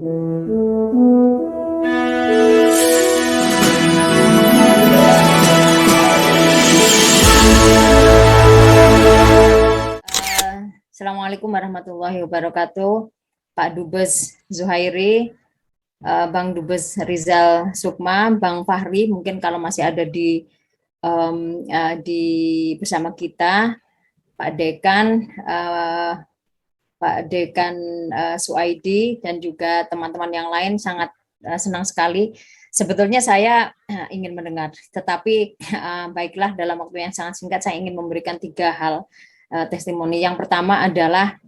Assalamualaikum warahmatullahi wabarakatuh, Pak Dubes Zuhairi, Bang Dubes Rizal Sukma, Bang Fahri, mungkin kalau masih ada di bersama kita, Pak Dekan, Suaidi, dan juga teman-teman yang lain. Sangat senang sekali. Sebetulnya saya ingin mendengar, tetapi baiklah, dalam waktu yang sangat singkat saya ingin memberikan 3 hal testimoni. Yang pertama adalah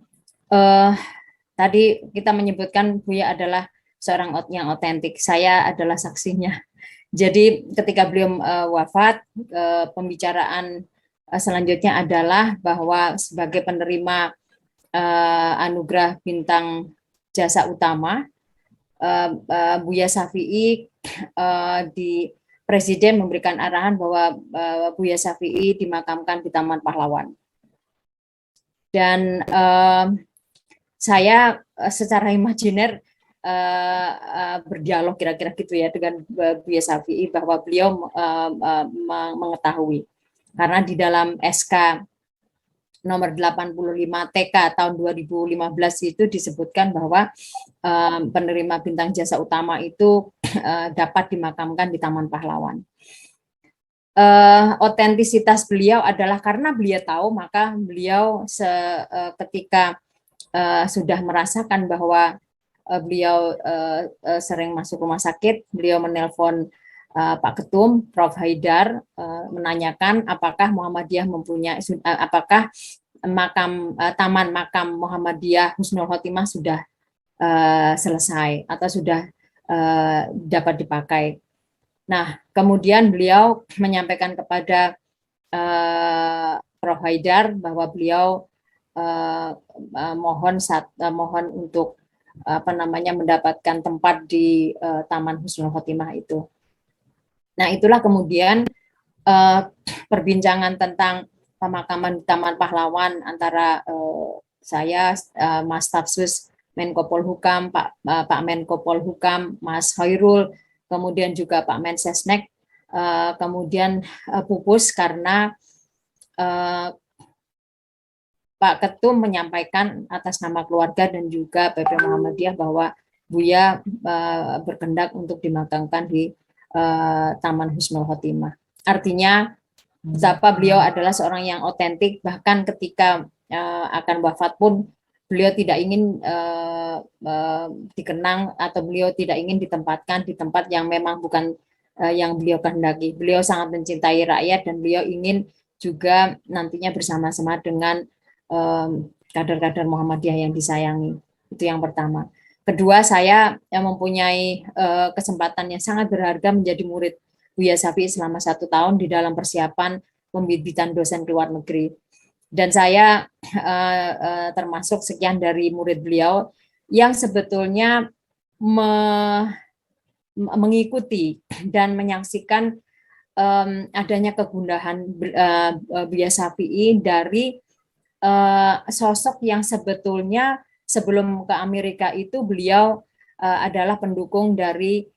tadi kita menyebutkan Buya adalah seorang yang otentik. Saya adalah saksinya. Jadi ketika beliau wafat, pembicaraan selanjutnya adalah bahwa sebagai penerima anugerah bintang jasa utama, Buya Syafi'i, di Presiden memberikan arahan bahwa Buya Syafi'i dimakamkan di Taman Pahlawan. Dan saya secara imajiner berdialog kira-kira gitu ya dengan Buya Syafi'i, bahwa beliau mengetahui, karena di dalam SK nomor 85 TK tahun 2015 itu disebutkan bahwa penerima bintang jasa utama itu dapat dimakamkan di Taman Pahlawan. Otentisitas beliau adalah karena beliau tahu, maka beliau ketika sudah merasakan bahwa beliau sering masuk rumah sakit, beliau menelpon Pak Ketum, Prof. Haidar, menanyakan apakah Muhammadiyah mempunyai, apakah Taman Makam Muhammadiyah Husnul Khotimah sudah selesai atau sudah dapat dipakai. Nah, kemudian beliau menyampaikan kepada Prof. Haidar bahwa beliau mohon untuk mendapatkan tempat di Taman Husnul Khotimah itu. Nah, itulah kemudian perbincangan tentang pemakaman di Taman Pahlawan antara saya, Mas Tafsus Menko Polhukam, Pak Menko Polhukam, Mas Hoirul, kemudian juga Pak Mensesnek, kemudian pupus karena Pak Ketum menyampaikan atas nama keluarga dan juga PP Muhammadiyah bahwa Buya berkendak untuk dimakamkan di Taman Husnul Khotimah. Artinya betapa beliau adalah seorang yang otentik, bahkan ketika akan wafat pun beliau tidak ingin dikenang atau beliau tidak ingin ditempatkan di tempat yang memang bukan yang beliau kehendaki. Beliau sangat mencintai rakyat dan beliau ingin juga nantinya bersama-sama dengan kader-kader Muhammadiyah yang disayangi. Itu yang pertama. Kedua, saya mempunyai kesempatan yang sangat berharga menjadi murid Buya Syafi'i selama 1 tahun di dalam persiapan pembibitan dosen ke luar negeri. Dan saya termasuk sekian dari murid beliau yang sebetulnya mengikuti dan menyaksikan adanya kegundahan Buya Syafi'i dari sosok yang sebetulnya sebelum ke Amerika itu beliau adalah pendukung dari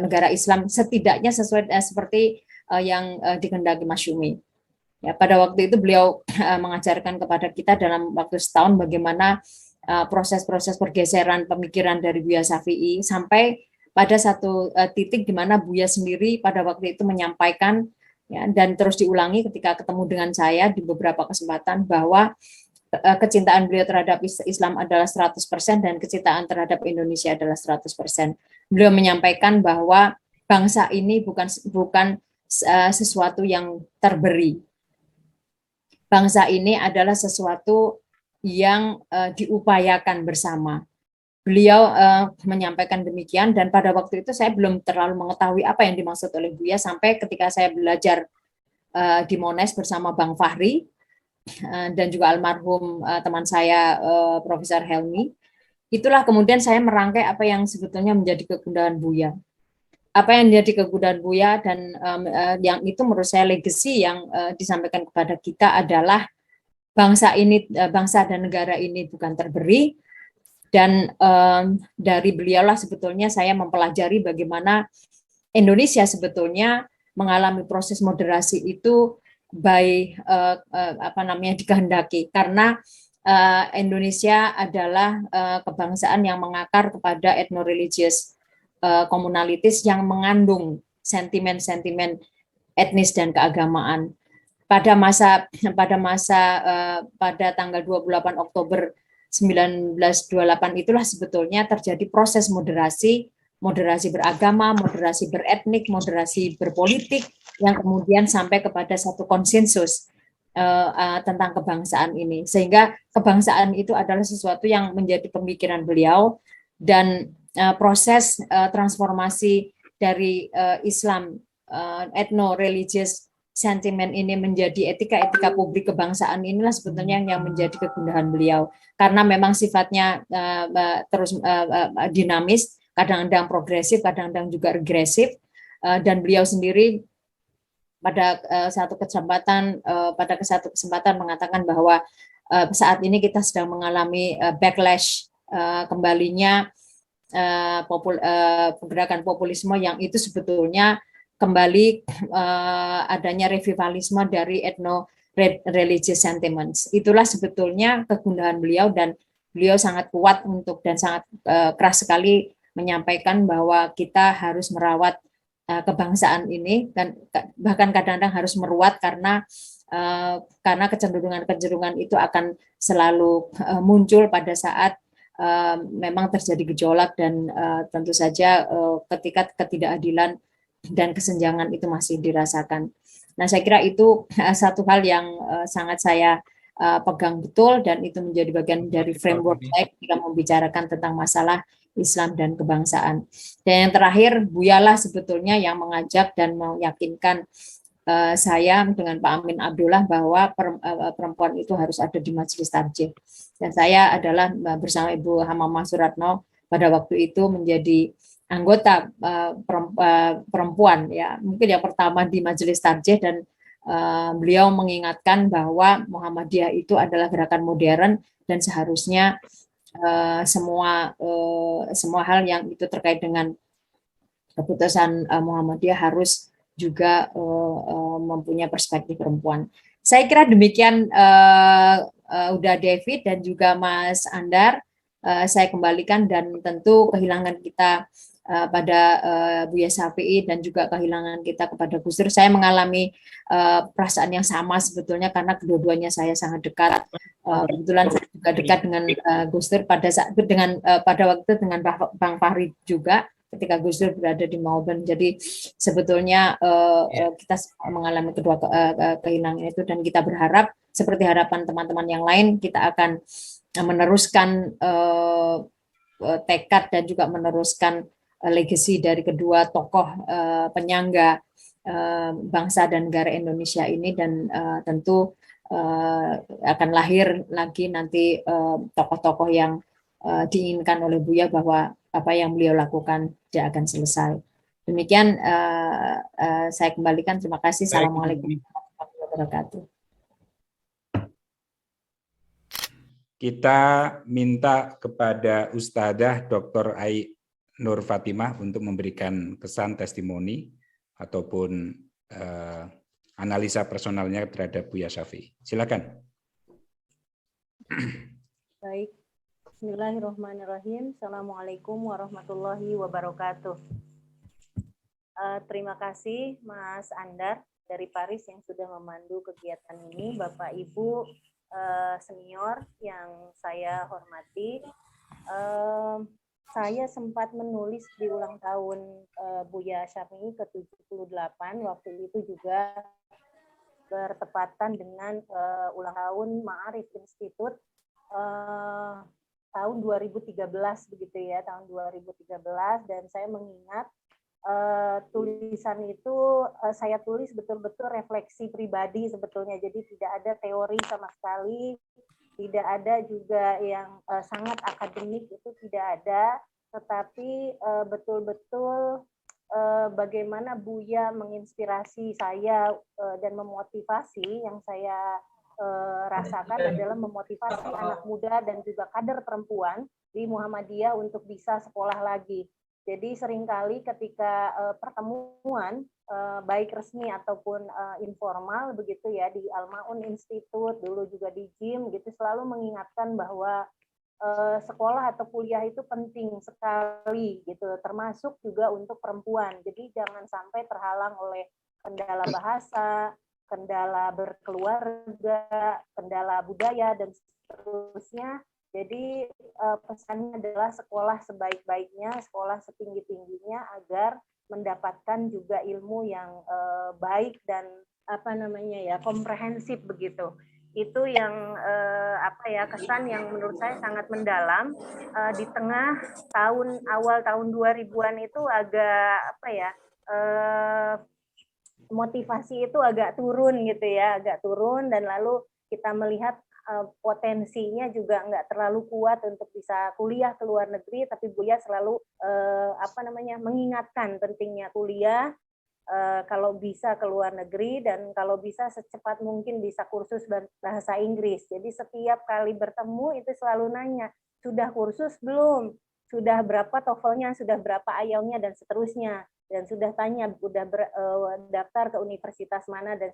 negara Islam, setidaknya sesuai seperti yang dikehendaki Masyumi. Ya, pada waktu itu beliau mengajarkan kepada kita dalam waktu setahun bagaimana proses-proses pergeseran pemikiran dari Buya Syafi'i sampai pada satu titik di mana Buya sendiri pada waktu itu menyampaikan, ya, dan terus diulangi ketika ketemu dengan saya di beberapa kesempatan, bahwa kecintaan beliau terhadap Islam adalah 100% dan kecintaan terhadap Indonesia adalah 100%. Beliau menyampaikan bahwa bangsa ini bukan sesuatu yang terberi. Bangsa ini adalah sesuatu yang diupayakan bersama. Beliau menyampaikan demikian, dan pada waktu itu saya belum terlalu mengetahui apa yang dimaksud oleh Buya sampai ketika saya belajar di Monash bersama Bang Fahri dan juga almarhum teman saya Profesor Helmi. Itulah kemudian saya merangkai apa yang sebetulnya menjadi kegundahan Buya. Apa yang menjadi kegundahan Buya, dan yang itu menurut saya legacy yang disampaikan kepada kita adalah bangsa dan negara ini bukan terberi, dan dari beliaulah sebetulnya saya mempelajari bagaimana Indonesia sebetulnya mengalami proses moderasi itu dikehendaki, karena Indonesia adalah kebangsaan yang mengakar kepada ethno-religious communalities yang mengandung sentimen-sentimen etnis dan keagamaan. Pada tanggal 28 Oktober 1928 itulah sebetulnya terjadi proses moderasi beragama, moderasi beretnik, moderasi berpolitik, yang kemudian sampai kepada satu konsensus tentang kebangsaan ini. Sehingga kebangsaan itu adalah sesuatu yang menjadi pemikiran beliau, dan proses transformasi dari Islam ethno-religious sentimen ini menjadi etika-etika publik kebangsaan, inilah sebetulnya yang menjadi kegundahan beliau, karena memang sifatnya terus dinamis, kadang-kadang progresif, kadang-kadang juga regresif, dan beliau sendiri pada satu kesempatan mengatakan bahwa saat ini kita sedang mengalami backlash, kembalinya gerakan populisme yang itu sebetulnya kembali adanya revivalisme dari ethno-religious sentiments. Itulah sebetulnya kegundahan beliau, dan beliau sangat kuat dan sangat keras sekali menyampaikan bahwa kita harus merawat kebangsaan ini, dan bahkan kadang-kadang harus meruat, karena kecenderungan itu akan selalu muncul pada saat memang terjadi gejolak, dan tentu saja ketika ketidakadilan dan kesenjangan itu masih dirasakan. Nah, saya kira itu satu hal yang sangat saya pegang betul, dan itu menjadi bagian dari framework saya ketika membicarakan tentang masalah Islam dan kebangsaan. Dan yang terakhir, Buyalah sebetulnya yang mengajak dan meyakinkan saya dengan Pak Amin Abdullah bahwa perempuan itu harus ada di Majelis Tarjih. Dan saya adalah bersama Ibu Hamamah Suratno pada waktu itu menjadi anggota perempuan, ya mungkin yang pertama di Majelis Tarjih, dan beliau mengingatkan bahwa Muhammadiyah itu adalah gerakan modern, dan seharusnya semua hal yang itu terkait dengan keputusan Muhammadiyah harus juga mempunyai perspektif perempuan. Saya kira demikian, udah David dan juga Mas Andar. Saya kembalikan, dan tentu kehilangan kita pada Buya Syafi'i dan juga kehilangan kita kepada Gus Dur. Saya mengalami perasaan yang sama sebetulnya, karena kedua-duanya saya sangat dekat. Kebetulan saya juga dekat dengan Gus Dur pada waktu dengan Bang Fahri juga, ketika Gus Dur berada di Melbourne. Jadi sebetulnya kita mengalami kedua kehilangan itu, dan kita berharap seperti harapan teman-teman yang lain, kita akan meneruskan tekad dan juga meneruskan legacy dari kedua tokoh penyangga bangsa dan negara Indonesia ini, dan tentu akan lahir lagi nanti tokoh-tokoh yang diinginkan oleh Buya, bahwa apa yang beliau lakukan tidak akan selesai. Demikian saya kembalikan. Terima kasih. Assalamualaikum warahmatullahi wabarakatuh. Kita minta kepada Ustadzah Dr. Ai Nur Fatimah untuk memberikan kesan testimoni ataupun analisa personalnya terhadap Buya Syafi'i. Silakan. Baik. Bismillahirrahmanirrahim. Assalamualaikum warahmatullahi wabarakatuh. Terima kasih Mas Andar dari Paris yang sudah memandu kegiatan ini, Bapak Ibu senior yang saya hormati. Saya sempat menulis di ulang tahun Buya Syafi'i ke-78, waktu itu juga bertepatan dengan ulang tahun Ma'arif Institute tahun 2013 begitu ya, tahun 2013, dan saya mengingat tulisan itu saya tulis betul-betul refleksi pribadi sebetulnya, jadi tidak ada teori sama sekali, tidak ada juga yang sangat akademik, itu tidak ada, tetapi betul-betul bagaimana Buya menginspirasi saya dan memotivasi yang saya rasakan adalah memotivasi anak muda dan juga kader perempuan di Muhammadiyah untuk bisa sekolah lagi. Jadi seringkali ketika pertemuan baik resmi ataupun informal begitu ya di Al-Maun Institute, dulu juga di GIM gitu, selalu mengingatkan bahwa sekolah atau kuliah itu penting sekali gitu, termasuk juga untuk perempuan. Jadi jangan sampai terhalang oleh kendala bahasa, kendala berkeluarga, kendala budaya, dan seterusnya. Jadi pesannya adalah sekolah sebaik-baiknya, sekolah setinggi-tingginya agar mendapatkan juga ilmu yang baik dan komprehensif begitu. Itu yang kesan yang menurut saya sangat mendalam di tengah awal tahun 2000-an itu agak motivasi itu agak turun gitu ya, agak turun, dan lalu kita melihat potensinya juga nggak terlalu kuat untuk bisa kuliah ke luar negeri, tapi Buya selalu mengingatkan pentingnya kuliah kalau bisa ke luar negeri, dan kalau bisa secepat mungkin bisa kursus bahasa Inggris. Jadi setiap kali bertemu itu selalu nanya, sudah kursus belum? Sudah berapa TOEFL-nya? Sudah berapa IELTS-nya? Dan seterusnya. Dan sudah tanya, udah daftar ke universitas mana, dan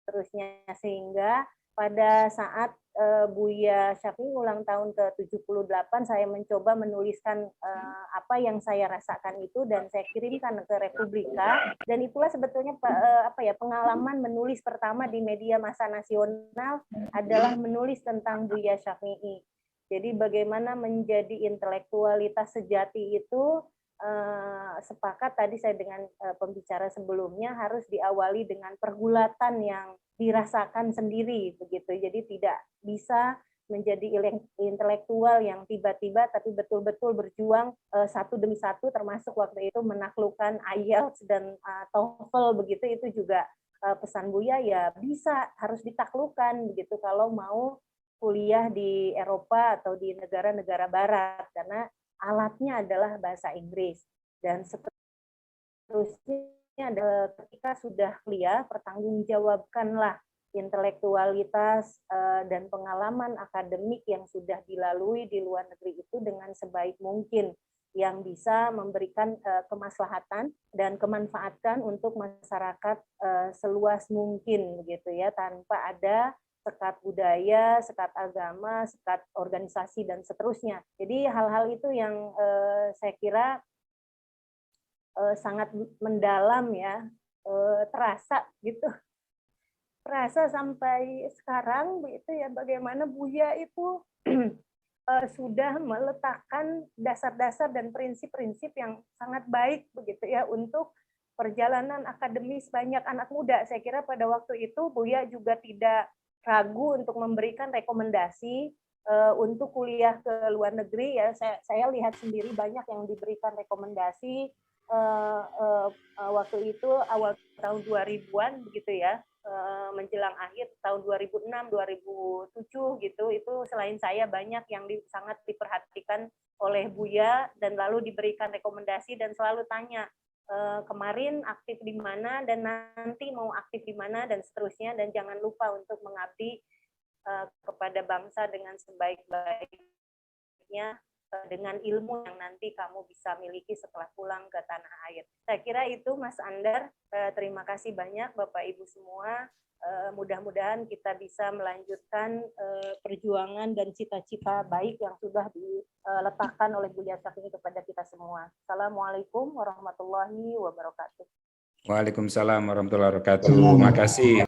seterusnya. Sehingga pada saat Buya Syafi'i ulang tahun ke-78, saya mencoba menuliskan apa yang saya rasakan itu, dan saya kirimkan ke Republika, dan itulah sebetulnya pengalaman menulis pertama di media massa nasional adalah menulis tentang Buya Syafi'i. Jadi bagaimana menjadi intelektualitas sejati itu sepakat tadi saya dengan pembicara sebelumnya harus diawali dengan pergulatan yang dirasakan sendiri begitu. Jadi tidak bisa menjadi intelektual yang tiba-tiba, tapi betul-betul berjuang satu demi satu, termasuk waktu itu menaklukkan IELTS dan TOEFL begitu. Itu juga pesan Buya, ya bisa, harus ditaklukkan begitu kalau mau kuliah di Eropa atau di negara-negara barat, karena alatnya adalah bahasa Inggris. Dan seterusnya ketika sudah kuliah, pertanggungjawabkanlah intelektualitas dan pengalaman akademik yang sudah dilalui di luar negeri itu dengan sebaik mungkin, yang bisa memberikan kemaslahatan dan kemanfaatan untuk masyarakat seluas mungkin begitu ya, tanpa ada sekat budaya, sekat agama, sekat organisasi, dan seterusnya. Jadi hal-hal itu yang saya kira sangat mendalam ya, terasa gitu. Terasa sampai sekarang begitu ya, bagaimana Buya itu sudah meletakkan dasar-dasar dan prinsip-prinsip yang sangat baik begitu ya untuk perjalanan akademis banyak anak muda. Saya kira pada waktu itu Buya juga tidak ragu untuk memberikan rekomendasi untuk kuliah ke luar negeri ya. Saya lihat sendiri banyak yang diberikan rekomendasi waktu itu awal tahun 2000-an begitu ya, menjelang akhir tahun 2006 2007 gitu. Itu selain saya banyak yang sangat diperhatikan oleh Buya, dan lalu diberikan rekomendasi dan selalu tanya, kemarin aktif di mana dan nanti mau aktif di mana, dan seterusnya, dan jangan lupa untuk mengabdi kepada bangsa dengan sebaik-baiknya dengan ilmu yang nanti kamu bisa miliki setelah pulang ke tanah air. Saya kira itu Mas Andar. Terima kasih banyak Bapak Ibu semua. Mudah-mudahan kita bisa melanjutkan perjuangan dan cita-cita baik yang sudah diletakkan oleh Buya Syafi'i kepada kita semua. Assalamualaikum warahmatullahi wabarakatuh. Waalaikumsalam warahmatullahi wabarakatuh. Terima kasih.